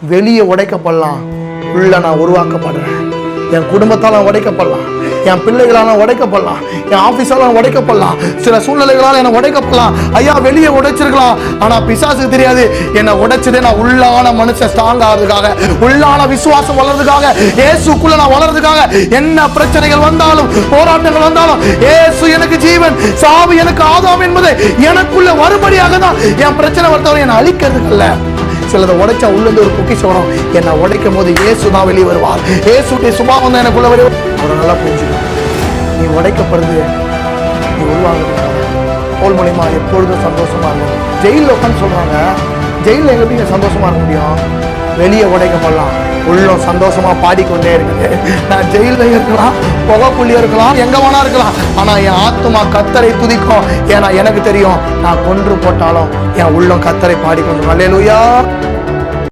வெளியே உடைக்கப்படலாம், உள்ள நான் உருவாக்கப்படுறேன். என் குடும்பத்தால் உடைக்கப்படலாம், என் பிள்ளைகளால் உடைக்கப்படலாம், என் ஆபீஸால் உடைக்கப்படலாம், சில சூழ்நிலைகளால் என்னை உடைக்கப்படலாம். ஐயா வெளியே உடைச்சிருக்கலாம், ஆனா பிசாசுக்கு தெரியாது என்னை உடைச்சதே நான் உள்ளான மனுஷன் ஸ்ட்ராங் ஆகிறதுக்காக, உள்ளான விசுவாசம் வளர்றதுக்காக, இயேசுக்குள்ள நான் வளர்றதுக்காக. என்ன பிரச்சனைகள் வந்தாலும் போராட்டங்கள் வந்தாலும் இயேசு எனக்கு ஜீவன், சாவு எனக்கு ஆதாம் என்பதை எனக்குள்ள வரும்படியாக தான். என் பிரச்சனை வரத்தவரை என்னை அழிக்கிறதுக்கு அல்ல. சிலதை உடைச்சா உள்ளது ஒரு பொக்கிஷம் வரும். என்னை உடைக்கும் போது இயேசு தான் வெளியே வருவார். இயேசுடைய சுபாவம் தான் எனக்குள்ள வருவார். அவரை நல்லா புரிஞ்சுக்கணும். நீ உடைக்கப்படுது, நீ உருவாங்க போல் மூலியமா எப்பொழுதும் சந்தோஷமா இருக்கும். ஜெயிலில் உட்காந்து சொல்றாங்க, ஜெயிலில் எங்க எப்படிங்க சந்தோஷமா இருக்க முடியும்? வெளியே உடைக்கப்படலாம், உள்ளம் சந்தோஷமா பாடிக்கொண்டே இருக்குது. நான் ஜெயிலில் இருக்கலாம், புகைக்குள்ளே இருக்கலாம், எங்க வேணா இருக்கலாம், ஆனா என் ஆத்துமா கர்த்தரை துதிக்கும். ஏன்னா எனக்கு தெரியும், நான் கொன்று போட்டாலும் என் உள்ளம் கர்த்தரை பாடிக்கொண்டு. அல்லேலூயா.